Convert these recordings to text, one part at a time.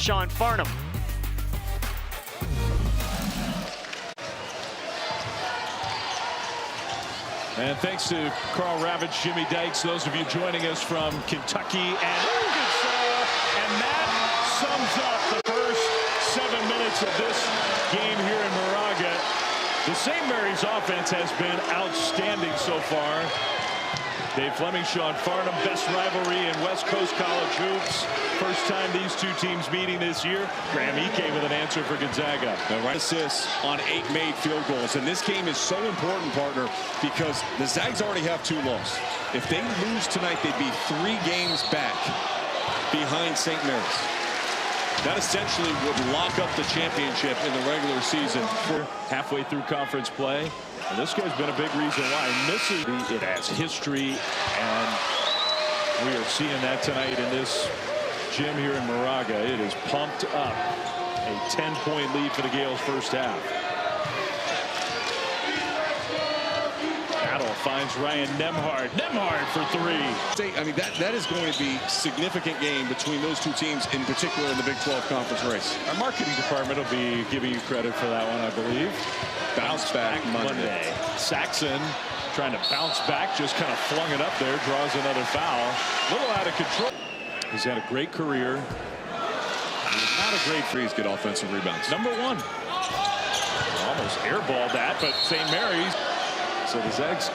Sean Farnham. And thanks to Carl Ravitch, Jimmy Dykes, those of you joining us from Kentucky and Arkansas. And that sums up the first 7 minutes of this game here in Moraga. The St. Mary's offense has been outstanding so far. Dave Fleming, Sean Farnham, best rivalry in West Coast college hoops. First time these two teams meeting this year. Graham Ike with an answer for Gonzaga. Right assists on 8 made field goals. And this game is so important, partner, because the Zags already have 2 losses. If they lose tonight, they'd be 3 games back behind St. Mary's. That essentially would lock up the championship in the regular season. We're halfway through conference play. And this guy's been a big reason why. It has history, and we are seeing that tonight in this gym here in Moraga. It is pumped up. A 10-point lead for the Gales first half. Battle finds Ryan Nembhard. Nembhard for 3. I mean, that is going to be a significant game between those 2 teams, in particular in the Big 12 conference race. Our marketing department will be giving you credit for that one, I believe. Bounce back Monday. Saxon trying to bounce back, just kind of flung it up there, draws another foul. A little out of control. He's had a great career. Not a great freeze, good offensive rebounds. Number 1. Almost airballed that, but St. Mary's. So the Zags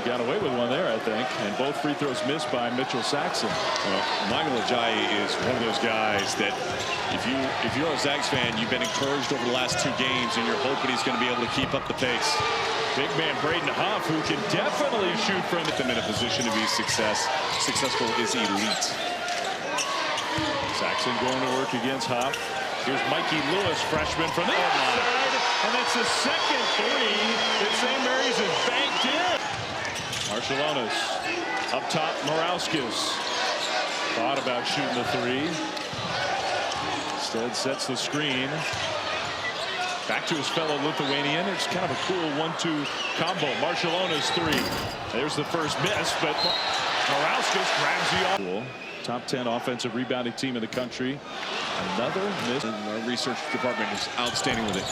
got away with one there, I think. And both free throws missed by Mitchell Saxon. Well, Michael Ajayi is one of those guys that if you're a Zags fan, you've been encouraged over the last 2 games, and you're hoping he's going to be able to keep up the pace. Big man Braden Huff, who can definitely shoot from them in a position to be successful is elite. Saxon going to work against Huff. Here's Mikey Lewis, freshman from the outside, and that's the second 3 that St. Mary's has banked in. Marciulionis up top. Morauskas thought about shooting the 3. Instead sets the screen. Back to his fellow Lithuanian. It's kind of a cool 1-2 combo. Marciulionis 3. There's the first miss, but Morauskas grabs the off. Top 10 offensive rebounding team in the country. Another miss. Our research department is outstanding with it.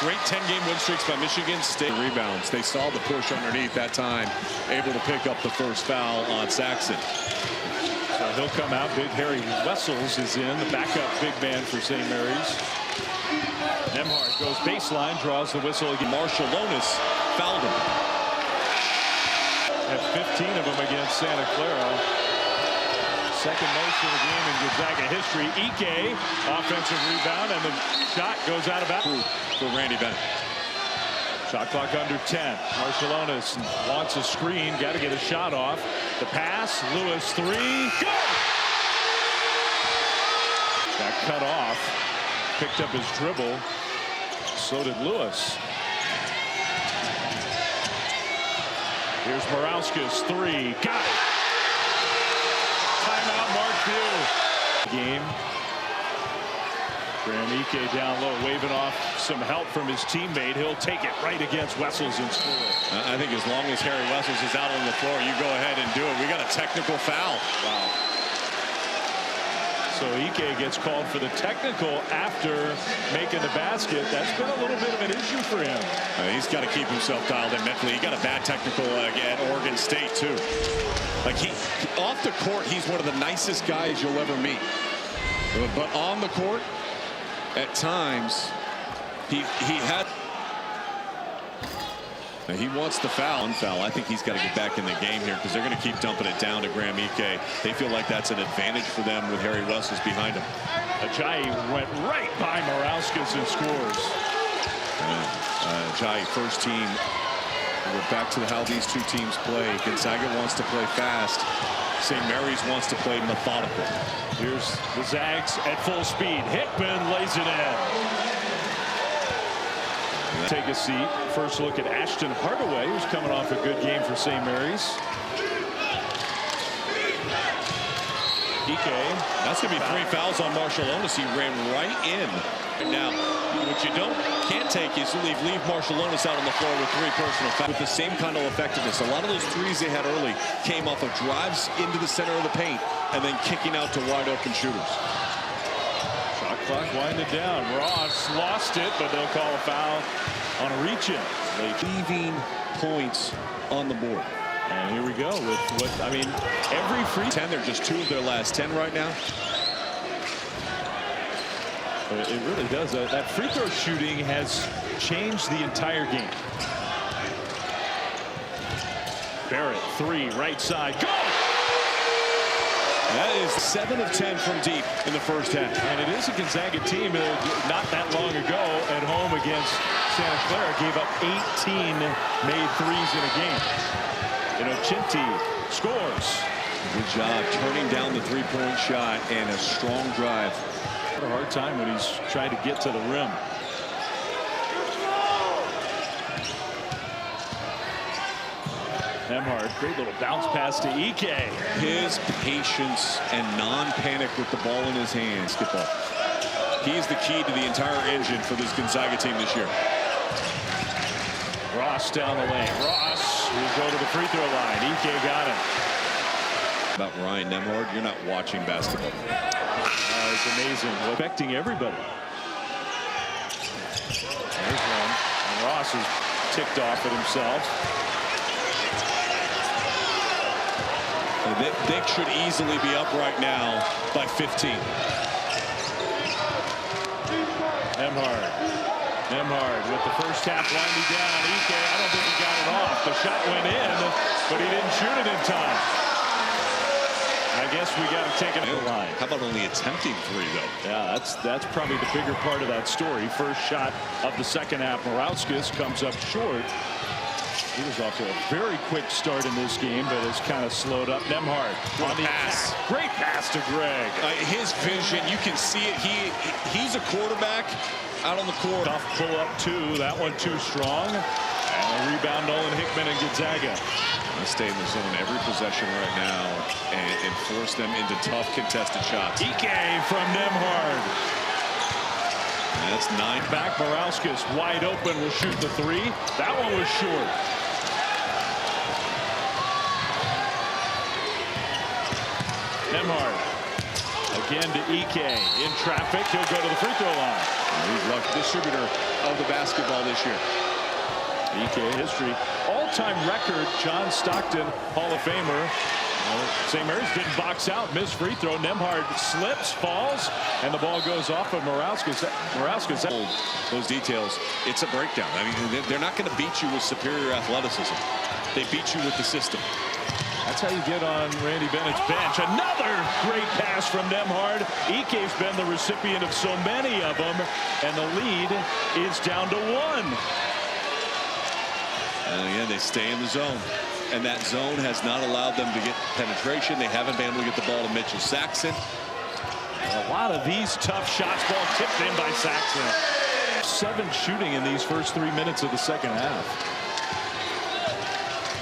Great 10-game win streaks by Michigan State. Rebounds. They saw the push underneath that time. Able to pick up the first foul on Saxon. So he'll come out. Big Harry Wessels is in, the backup big man for St. Mary's. Nembhard goes baseline, draws the whistle again. Marciulionis fouled him. Had 15 of them against Santa Clara. Second most in the game in Gonzaga history. Ike, offensive rebound, and the shot goes out of bounds For Randy Bennett. Shot clock under 10. Marciulionis wants a screen, got to get a shot off. The pass, Lewis 3, go! Got cut off, picked up his dribble. So did Lewis. Here's Morauskas 3, got it. Timeout, Mark Few. Game. Graham Ike down low, waving off some help from his teammate. He'll take it right against Wessels and score. I think as long as Harry Wessels is out on the floor, you go ahead and do it. We got a technical foul. Wow. So Ike gets called for the technical after making the basket. That's been a little bit of an issue for him. He's got to keep himself dialed in mentally. He got a bad technical at Oregon State too. Like off the court, he's one of the nicest guys you'll ever meet. But on the court, at times, he had. Now he wants the foul. I think he's got to get back in the game here because they're going to keep dumping it down to Graham Ike. They feel like that's an advantage for them with Harry Wessels behind him. Ajayi went right by Morauskas and scores. Ajayi, first team. We're back to how these 2 teams play. Gonzaga wants to play fast. St. Mary's wants to play methodical. Here's the Zags at full speed. Hickman lays it in. Take a seat. First look at Ashton Hardaway, who's coming off a good game for St. Mary's. Ike. That's going to be 3 fouls on Marciulionis. He ran right in. Now, what you can't take is leave Marciulionis out on the floor with 3 personal fouls with the same kind of effectiveness. A lot of those threes they had early came off of drives into the center of the paint and then kicking out to wide open shooters. Shot clock winding down. Ross lost it, but they'll call a foul on a reach-in. Leaving points on the board. And here we go with what, I mean, every free 10, they're just 2 of their last 10 right now. It really does. That free throw shooting has changed the entire game. Barrett, 3, right side. Go! That is 7 of 10 from deep in the first half. And it is a Gonzaga team not that long ago at home against Santa Clara gave up 18 made threes in a game. You know, Chinty scores. Good job turning down the three-point shot and a strong drive. Had a hard time when he's trying to get to the rim. Nembhard, great little bounce pass to Ike. His patience and non-panic with the ball in his hands. He is the key to the entire engine for this Gonzaga team this year. Ross down the lane. Ross will go to the free throw line. Ike got him. About Ryan Nembhard, you're not watching basketball. It's amazing. Affecting everybody. There's one. And Ross is ticked off at himself. Vic should easily be up right now by 15. Nembhard with the first half winding down on Ike. I don't think he got it off. The shot went in, but he didn't shoot it in time. I guess we got to take it to the line. How about only attempting 3, though? Yeah, that's probably the bigger part of that story. First shot of the second half. Morauskas comes up short. He was off to a very quick start in this game, but has kind of slowed up. Nembhard on the pass. Great pass to Greg. His vision, you can see it. He's a quarterback out on the court. Tough pull up 2. That one too strong. And a rebound, Nolan Hickman and Gonzaga. Stay in the zone every possession right now and force them into tough contested shots. Ike from Nembhard. And that's 9. Back, Morauskas wide open will shoot the 3. That one was short. Nembhard again to Ike in traffic. He'll go to the free throw line. He's lucky distributor of the basketball this year. Ike history. All-time record, John Stockton, Hall of Famer. St. Mary's didn't box out, missed free throw. Nembhard slips, falls, and the ball goes off of Morauskas. Those details, it's a breakdown. I mean, they're not going to beat you with superior athleticism. They beat you with the system. That's how you get on Randy Bennett's bench. Another great pass from Nembhard. Ike's been the recipient of so many of them, and the lead is down to 1. And again, they stay in the zone. And that zone has not allowed them to get penetration. They haven't been able to get the ball to Mitchell Saxon. A lot of these tough shots. Ball tipped in by Saxon. 7 shooting in these first 3 minutes of the second half.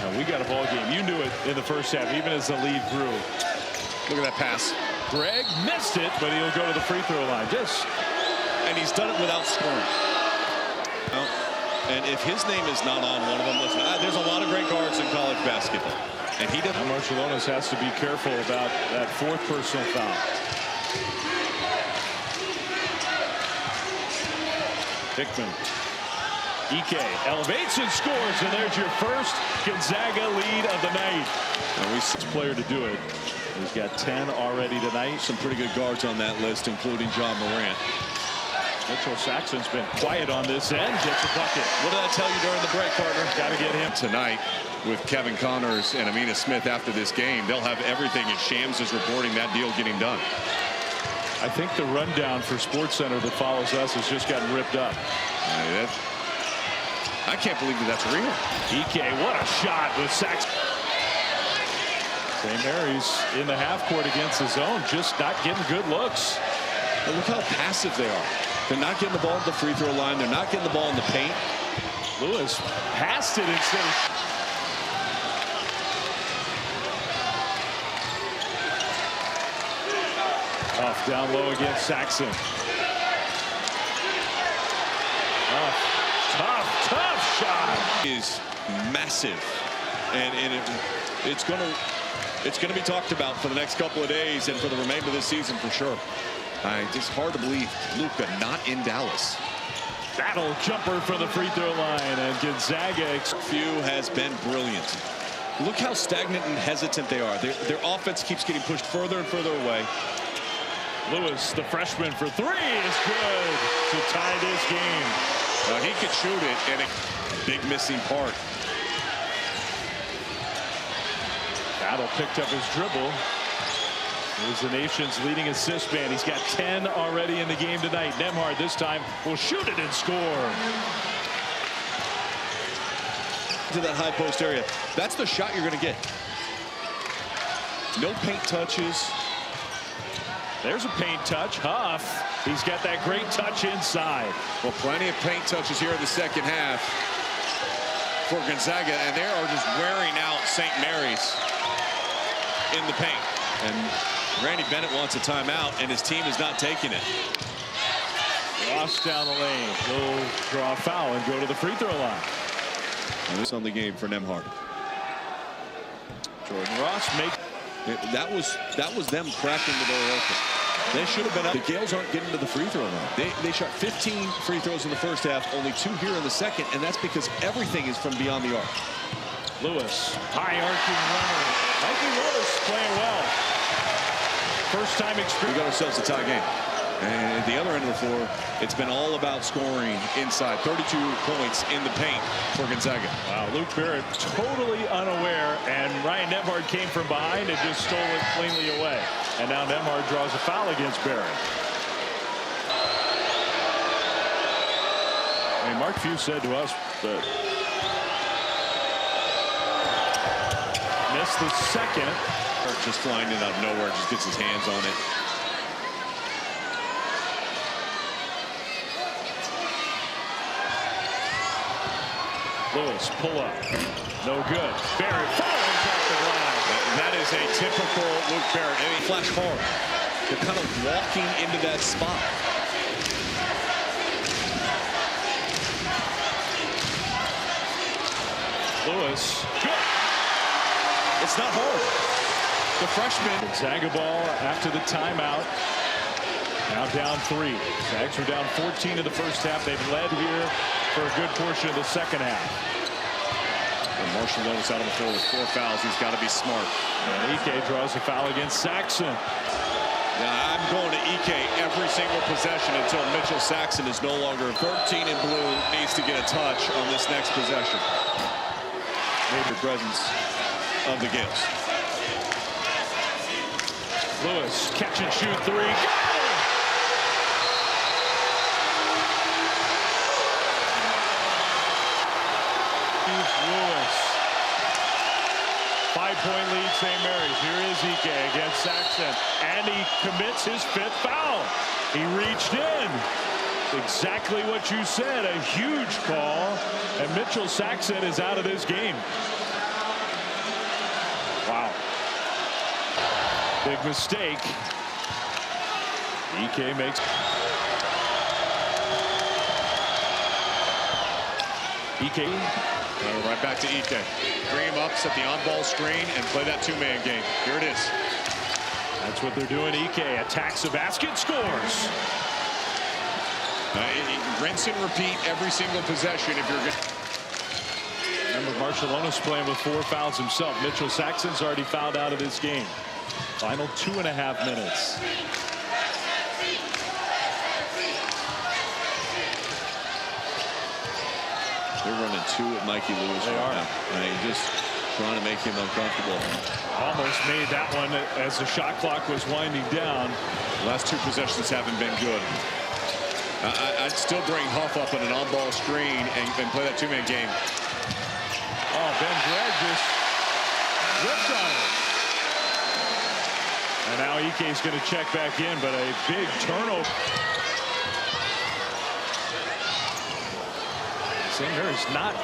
Now we got a ball game. You knew it in the first half, even as the lead grew. Look at that pass. Greg missed it, but he'll go to the free throw line. And he's done it without scoring. And if his name is not on one of them, listen, there's a lot of great guards in college basketball. And he doesn't. Marciulionis has to be careful about that 4th personal foul. Hickman. Ike elevates and scores, and there's your first Gonzaga lead of the night. And we see player to do it. He's got 10 already tonight. Some pretty good guards on that list, including John Morant. Mitchell Saxon's been quiet on this end. Gets a bucket. What did I tell you during the break, partner? Got to get him tonight with Kevin Connors and Amina Smith after this game. They'll have everything, and Shams is reporting that deal getting done. I think the rundown for SportsCenter that follows us has just gotten ripped up. I can't believe that's real. Ike, what a shot with Saxon. St. Mary's in the half court against the zone, just not getting good looks. And look how passive they are. They're not getting the ball at the free throw line. They're not getting the ball in the paint. Lewis passed it instead of... Off down low against Saxon. Tough shot. Is massive, and it's going to be talked about for the next couple of days and for the remainder of this season for sure. It's hard to believe Luka not in Dallas. Battle jumper for the free throw line, and Gonzaga. Few has been brilliant. Look how stagnant and hesitant they are. Their offense keeps getting pushed further and further away. Lewis, the freshman, for three is good to tie this game. He could shoot it, and a big missing part. Battle picked up his dribble. He's the nation's leading assist man. He's got 10 already in the game tonight. Nembhard this time will shoot it and score. To that high post area. That's the shot you're going to get. No paint touches. There's a paint touch. Huff. He's got that great touch inside. Well, plenty of paint touches here in the second half for Gonzaga, and they are just wearing out St. Mary's in the paint. And Randy Bennett wants a timeout, and his team is not taking it. Ross down the lane. He'll draw a foul and go to the free throw line. And this on the game for Nembhard. Jordan Ross makes. That was them cracking the door open. They should have been up. The Gales aren't getting to the free throw line. They shot 15 free throws in the first half, only 2 here in the second, and that's because everything is from beyond the arc. Lewis, high arcing runner. Mikey Lewis playing well. First time experience. We got ourselves a tie game. And at the other end of the floor, it's been all about scoring inside. 32 points in the paint for Gonzaga. Wow, Luke Barrett totally unaware, and Ryan Nembhard came from behind and just stole it cleanly away. And now Nembhard draws a foul against Barrett. I mean, Mark Few said to us that missed the second. Just flying in out of nowhere, just gets his hands on it. Lewis, pull up. No good. Barrett falls off the ground. That is a typical Luke Barrett. I mean, flash hard. They're kind of walking into that spot. Lewis. Good. It's not hard. The freshman. Gonzaga ball after the timeout. Now down 3. Zags were down 14 in the first half. They've led here for a good portion of the second half. And Marshall Lotus out on the floor with 4 fouls. He's got to be smart. And Ike draws a foul against Saxon. Now I'm going to Ike every single possession until Mitchell Saxon is no longer 13 in blue. Needs to get a touch on this next possession. Maybe the presence of the Gales. Lewis, catch and shoot 3. Go! Lewis. 5-point lead, St. Mary's. Here is Ike against Saxon. And he commits his 5th foul. He reached in. Exactly what you said. A huge call. And Mitchell Saxon is out of this game. Wow. Big mistake. Ike makes. Ike. Right back to Ike. Bring him up, set the on-ball screen, and play that 2-man game. Here it is. That's what they're doing. Ike attacks the basket, scores. Rinse and repeat every single possession if you're going. Remember, Marcellonis playing with 4 fouls himself. Mitchell Saxon's already fouled out of this game. Final 2.5 minutes. They're running 2 at Mikey Lewis. They are. Just trying to make him uncomfortable. Almost made that one as the shot clock was winding down. The last 2 possessions haven't been good. I'd still bring Huff up on an on-ball screen and play that 2-man game. Oh, Ben Gregg just ripped on it. And now Ike's going to check back in, but a big turnover. St. Mary's not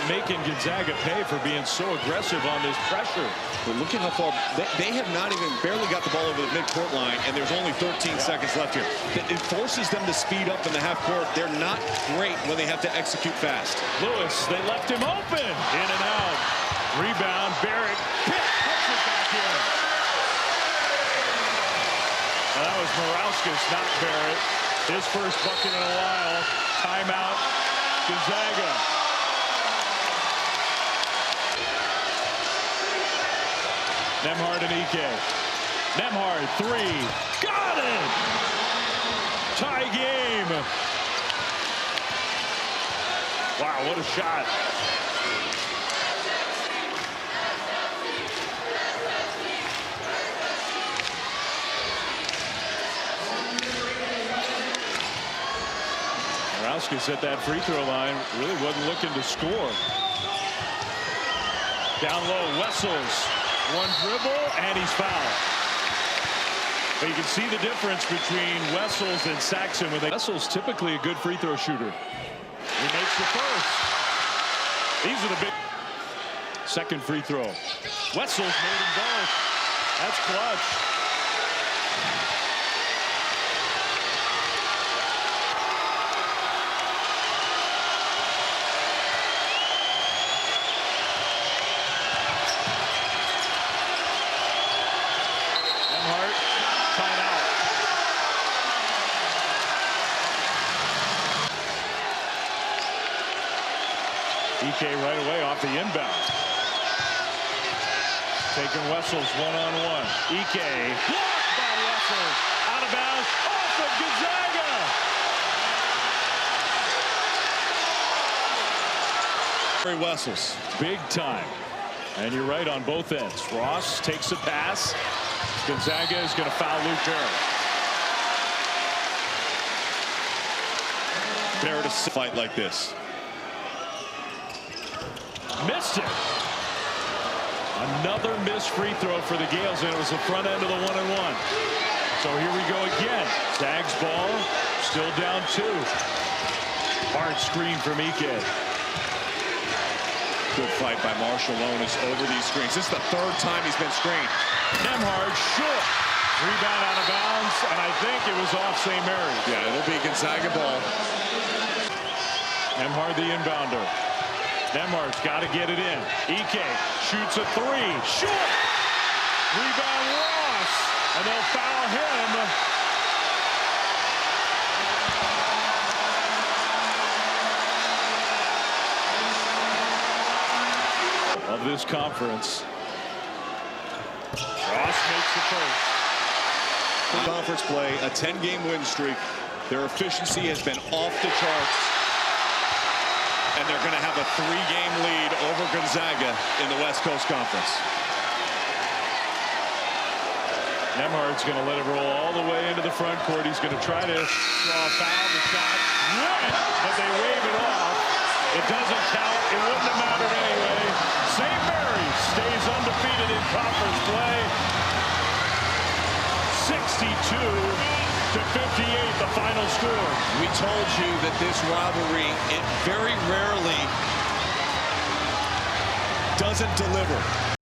making Gonzaga pay for being so aggressive on this pressure. But look at how far they have not even barely got the ball over the midcourt line, and there's only 13 seconds left here. It forces them to speed up in the half court. They're not great when they have to execute fast. Lewis, they left him open. In and out. Rebound, Barrett. Puts it back in. Well, that as Morauskas, not Barrett. His first bucket in a while. Timeout, Gonzaga. Nembhard and Ike. Nembhard, three. Got it! Tie game. Wow, what a shot. Morauskas at that free throw line really wasn't looking to score. Down low, Wessels. One dribble, and he's fouled. But you can see the difference between Wessels and Saxon. Wessels typically a good free throw shooter. He makes the first. These are the big. Second free throw. Wessels made them both. That's clutch. Ike right away off the inbound. Taking Wessels one-on-one. Ike blocked by Wessels. Out of bounds. Off of Gonzaga. Wessels. Big time. And you're right on both ends. Ross takes a pass. Gonzaga is going to foul Luke Barrett. Barrett to fight like this. Missed it. Another missed free throw for the Gales, and it was the front end of the one-and-one. So here we go again. Zags ball, still down two. Hard screen from Ike. Good fight by Marshall Lonis over these screens. This is the third time he's been screened. Nembhard short. Rebound out of bounds, and I think it was off St. Mary's. Yeah, it'll be Gonzaga ball. Nembhard the inbounder. Nembhard's got to get it in. Ike shoots a three. Short. Rebound Ross. And they'll foul him. Of this conference. Ross makes the first. Conference play, a 10-game win streak. Their efficiency has been off the charts. And they're going to have a 3-game lead over Gonzaga in the West Coast Conference. Nembhard's going to let it roll all the way into the front court. He's going to try to draw a foul. The shot went, but they wave it off. It doesn't count. It wouldn't have mattered anyway. St. Mary's stays undefeated in conference play. 62-58, the final score. We told you that this rivalry, it very rarely doesn't deliver.